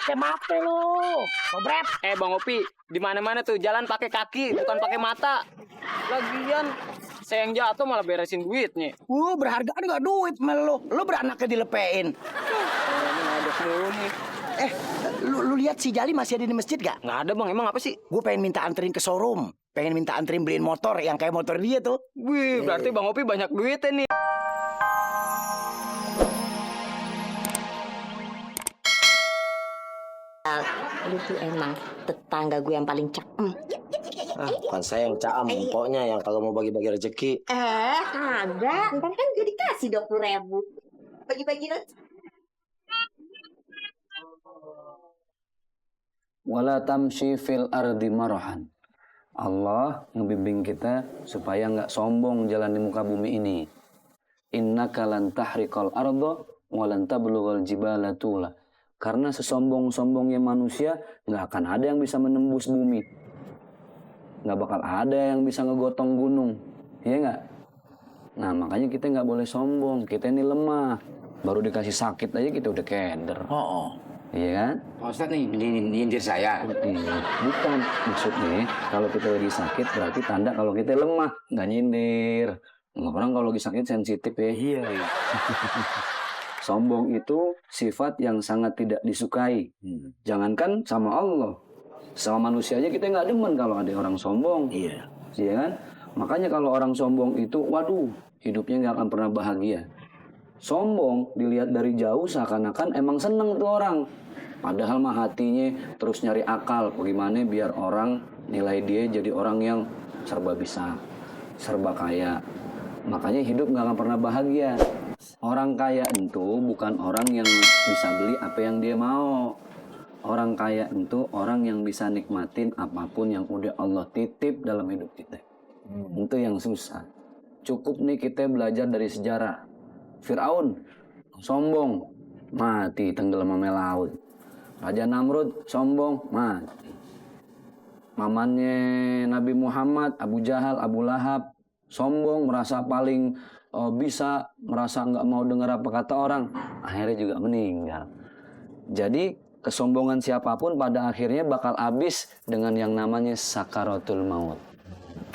Pakai mata lu. Bobrep. Bang Opi, di mana-mana tuh jalan pakai kaki, bukan pakai mata. Lagian saya yang jatuh malah beresin duitnya. Berharga nggak duit melu. Lu beranaknya dilepein. Ini ada mulu nih. Lu lihat si Jali masih ada di masjid gak? Nggak ada bang, emang apa sih? Gue pengen minta anterin ke showroom. Pengen minta anterin beliin motor yang kayak motor dia tuh. Wih, berarti Bang Opi banyak duitnya nih. Lu tuh emang tetangga gue yang paling cakem. Bukan saya yang caam, pokoknya yang kalau mau bagi-bagi rezeki. Kagak. Ntar kan gue dikasih 20.000. Bagi-bagi rezeki. Wala tamshi fil ardi marahan. Allah ngebimbing kita supaya nggak sombong jalan di muka bumi ini. Innaka lan tahriqal arda wa lan tablughal jibala tula. Karena sesombong-sombongnya manusia nggak akan ada yang bisa menembus bumi. Nggak bakal ada yang bisa ngegotong gunung. Iya nggak? Nah makanya kita nggak boleh sombong. Kita ini lemah. Baru dikasih sakit aja kita udah keder. Iya kan? Pak Ustadz nih nyindir saya. Bukan, maksudnya kalau kita lagi sakit berarti tanda kalau kita lemah, nggak nyindir. Orang kalau lagi sakit sensitif ya. Iya. Sombong itu sifat yang sangat tidak disukai. Jangankan sama Allah, sama manusia aja kita nggak demen kalau ada orang sombong. Iya. Iya kan? Makanya kalau orang sombong itu, waduh, hidupnya nggak akan pernah bahagia. Sombong dilihat dari jauh seakan-akan emang seneng tuh orang. Padahal mah hatinya terus nyari akal bagaimana biar orang nilai dia jadi orang yang serba bisa, serba kaya. Makanya hidup nggak akan pernah bahagia. Orang kaya itu bukan orang yang bisa beli apa yang dia mau. Orang kaya itu orang yang bisa nikmatin apapun yang udah Allah titip dalam hidup kita. Itu yang susah. Cukup nih kita belajar dari sejarah. Fir'aun sombong, mati tenggelam sama laut. Raja Namrud sombong, mati. Mamannya Nabi Muhammad, Abu Jahal, Abu Lahab, sombong, merasa paling bisa, merasa nggak mau dengar apa kata orang, akhirnya juga meninggal. Jadi kesombongan siapapun pada akhirnya bakal habis dengan yang namanya sakaratul maut.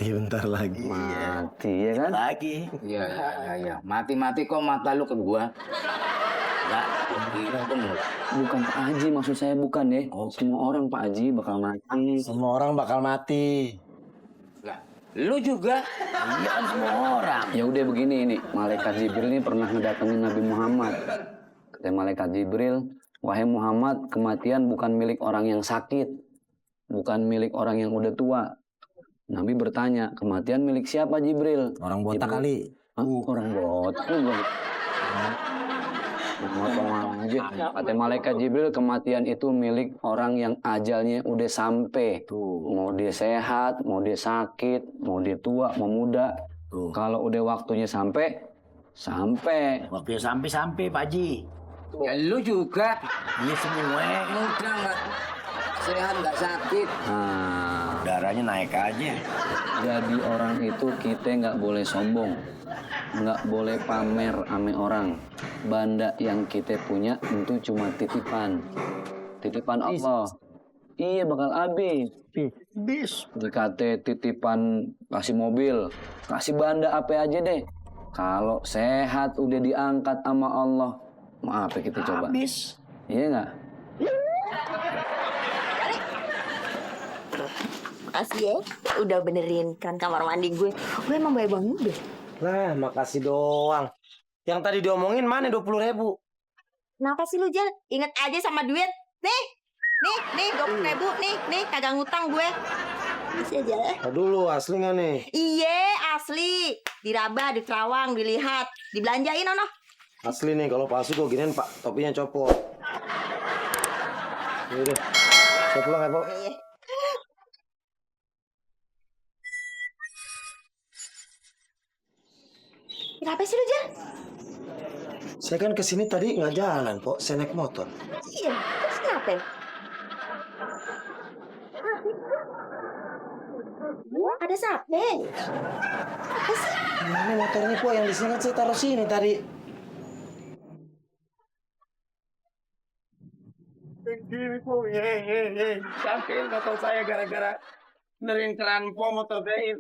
Bentar lagi. Mati ya kan? Lagi. Iya. Mati-mati kok mata lu ke gua. Enggak, Bukan Pak Haji, maksud saya bukan ya. Semua orang Pak Haji bakal mati. Semua orang bakal mati. lu juga. Iya kan semua orang. Ya udah begini ini, malaikat Jibril ini pernah ngedatengin Nabi Muhammad. Kata malaikat Jibril, wahai Muhammad, kematian bukan milik orang yang sakit, bukan milik orang yang udah tua. Nabi bertanya, kematian milik siapa Jibril? Orang botak Jibril, kali. Orang botak. Motong aja. Kata malaikat Jibril, kematian itu milik orang yang ajalnya udah sampai. Mau dia sehat, mau dia sakit, mau dia tua, mau muda. Kalau udah waktunya sampai. Waktunya sampai Pak Haji. Ya lu juga. Iya semua. Udah nggak sehat nggak sakit. Nah, Darahnya naik aja. jadi orang itu kita nggak boleh sombong, nggak boleh pamer ame orang. Banda yang kita punya itu cuma titipan Allah. Iya bakal habis. Bis. Dikata titipan kasih mobil, kasih banda apa aja deh. Kalau sehat udah diangkat sama Allah, maaf ya kita coba. Habis. Iya nggak? Makasih ya, udah benerin kan kamar mandi gue. Gue emang baik banget deh. Nah, makasih doang. Yang tadi diomongin mana 20.000? Kenapa sih lu, Jal? Ingat aja sama duit. Nih, 20.000 nih, kagak ngutang gue. Masih aja ya. Dulu asli nggak nih? Iya, asli. Diraba, di Terawang, dilihat, dibelanjain ono. Asli nih, kalau palsu gue giniin Pak, topinya copot. Yaudah, saya pulang ya Pak. Iya. Kenapa sih lu, Jal? Saya kan kesini tadi nggak jalan Pak, saya naik motor. Iya, terus kenapa? Ada sape. Apa sih? Mana motornya Pak, yang di sini kan saya taruh sini tadi. Ini po, sampein motor saya gara-gara nerin keran po motor saya.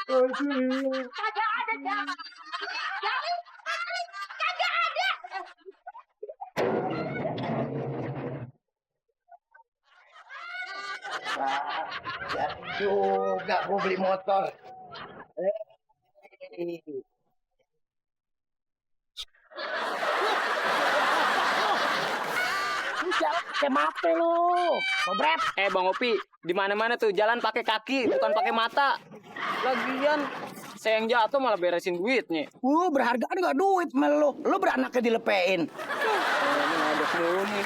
Kagak ada, Jal. Jali, kagak ada. Juga gue beli motor. Lu jalan pakai mata lu. Bobrep. Bang Opi, di mana-mana tuh jalan pakai kaki, bukan pakai mata. Lagian saya yang jatuh malah beresin duitnya. Berharga nggak duit melu. Lu beranaknya dilepein. Ini ada mulu nih.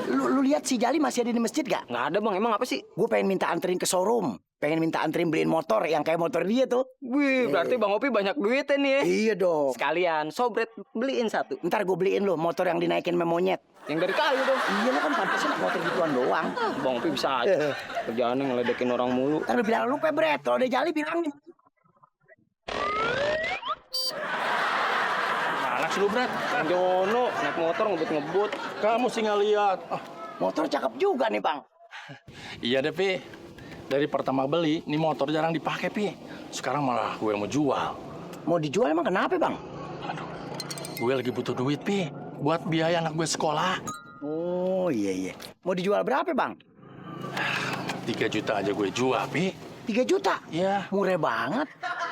Lu lihat si Jali masih ada di masjid gak? Nggak ada bang, emang apa sih? Gue pengen minta anterin ke showroom. Pengen minta anterin beliin motor yang kayak motor dia tuh. Wih, berarti Bang Opi banyak duitnya nih ya. Iya dong. Sekalian, sobret beliin satu. Ntar gue beliin lo motor yang dinaikin sama monyet. Yang dari kayu dong. Iya lo kan pantasnya nak motor gituan doang. Bang Opi bisa aja. Kerjaannya ngeledekin orang mulu. Ntar lu bilang lu pebret. Kalau ada Jali bilang nih. Mana sih lu, Bret? Bang Jono, naik motor ngebut-ngebut. Kamu sih nggak lihat. Motor cakep juga nih bang. Iya deh, Pi. Dari pertama beli, nih motor jarang dipakai, Pi. Sekarang malah gue yang mau jual. Mau dijual emang kenapa bang? Gue lagi butuh duit, Pi. Buat biaya anak gue sekolah. Oh iya. Mau dijual berapa bang? 3 juta aja gue jual, Pi. 3 juta? Iya. Murah banget.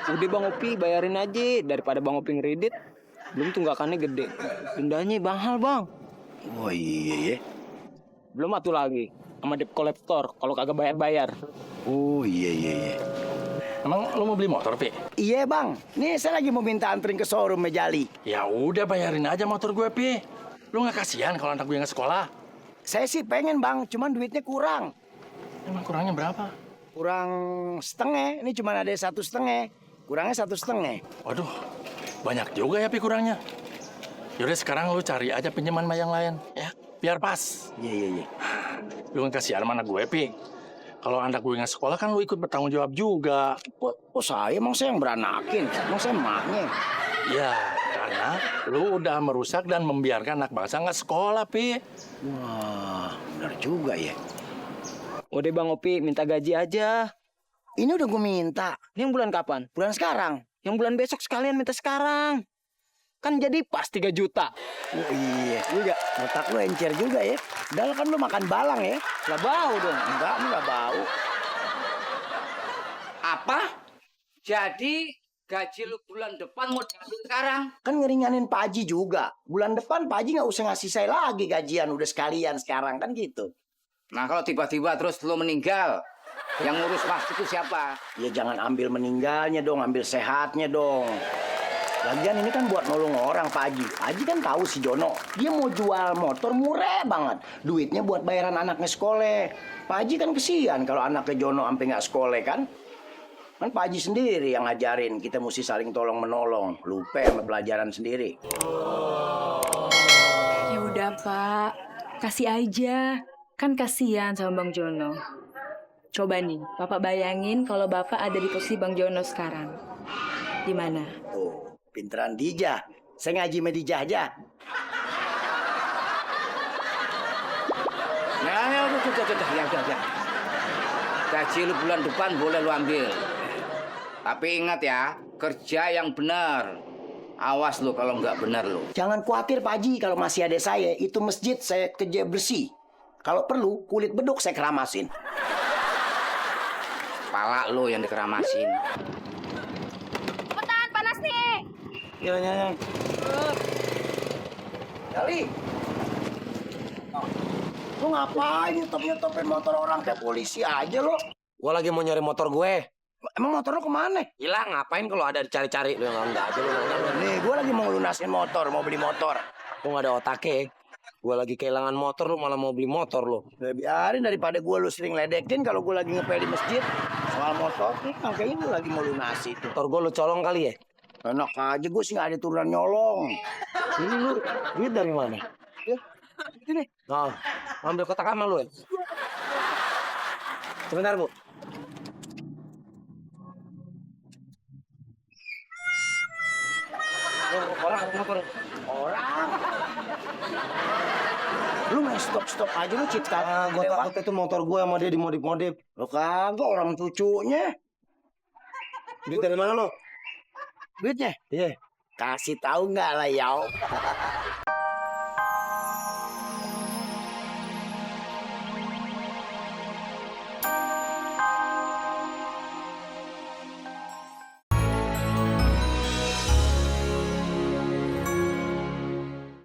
Udah Bang Opi, bayarin aja. Daripada Bang Opi ngeredit, belum tunggakannya gede. Dendanya mahal, Bang. Oh iya. Belum atuh lagi. Sama debt collector, kalau kagak bayar-bayar. Oh iya. Emang lu mau beli motor, Pi? Iya bang. Nih saya lagi mau minta anterin ke showroom Jali. Ya udah, bayarin aja motor gue, Pi. Lu nggak kasihan kalau anak gue nggak sekolah? Saya sih pengen bang, cuman duitnya kurang. Emang kurangnya berapa? Kurang setengah. Ini cuma ada 1,5. Kurangnya 1,5. Waduh, banyak juga ya, Pi, kurangnya. Yaudah, sekarang lu cari aja pinjaman sama yang lain, ya. Biar pas. Iya. Lu kan kasihan sama anak gue, Pi. Kalau anak gue nggak sekolah kan lu ikut bertanggung jawab juga. Kok saya emang saya yang beranakin? Emang saya emaknya. Ya, karena lu udah merusak dan membiarkan anak bangsa nggak sekolah, Pi. Wah, benar juga ya. Udah Bang Opi, minta gaji aja. Ini udah gue minta. Ini yang bulan kapan? Bulan sekarang. Yang bulan besok sekalian minta sekarang. Kan jadi pas 3 juta. Oh iya. Juga. Otak lu encer juga ya. Padahal kan lu makan balang ya. Lah bau dong. Enggak, enggak bau. Apa? Jadi gaji lu bulan depan mau diambil sekarang? Kan ngeringanin Pak Haji juga. Bulan depan Pak Haji nggak usah ngasih saya lagi gajian. Udah sekalian sekarang kan gitu. Nah kalau tiba-tiba terus lu meninggal, yang ngurus pasti itu siapa? Ya jangan ambil meninggalnya dong. Ambil sehatnya dong. Lagian ini kan buat nolong orang Pak Haji. Pak Haji kan tahu si Jono. Dia mau jual motor murah banget. Duitnya buat bayaran anaknya sekolah. Pak Haji kan kesian kalau anaknya Jono sampai nggak sekolah kan. Kan Pak Haji sendiri yang ngajarin. Kita mesti saling tolong menolong. Lupa sama pelajaran sendiri. Ya udah Pak, kasih aja. Kan kasihan sama Bang Jono. Coba nih, Bapak bayangin kalau Bapak ada di posisi Bang Jono sekarang. Gimana? Oh, pinteran Dijah. Saya ngaji sama Dijah aja. Nah, ya udah. Gaji lu bulan depan boleh lu ambil. Tapi ingat ya, kerja yang benar. Awas lu kalau nggak benar lu. Jangan khawatir Pak Haji kalau masih ada saya. Itu masjid saya kerja bersih. Kalau perlu kulit beduk saya keramasin. Kepala lu yang dikeramasin. Cepetan, panas nih. Ya. Jali. Lu ngapain nyetop-nyetopin motor orang kayak polisi aja lo? Gua lagi mau nyari motor gue. Emang motor lo kemana? Hilang, ngapain kalau ada dicari-cari? Lu yang enggak aja lu nanya. Nih, gue lagi mau lunasin motor, mau beli motor. Lu nggak ada otaknya. Gue lagi kehilangan motor, lu malah mau beli motor lu. Ya, biarin daripada gue lu sering ledekin kalau gue lagi ngepel di masjid. Soal motor, kayaknya lu lagi mau lunasi tuh. Motor gue lu colong kali ya? Enak aja, gue sih nggak ada turunan nyolong. Ini lu duit dari mana? Ya, ini. Nah, ambil kotak amal lu ya? Sebentar, Bu. Orang motor. Orang. Lu main stop aja lu Citra. Gue takut itu motor gue sama dia dimodif-modif. Lu kagak orang cucunya. Duit dari mana lo? Duitnya? Iya. Kasih tahu nggak lah, Yau?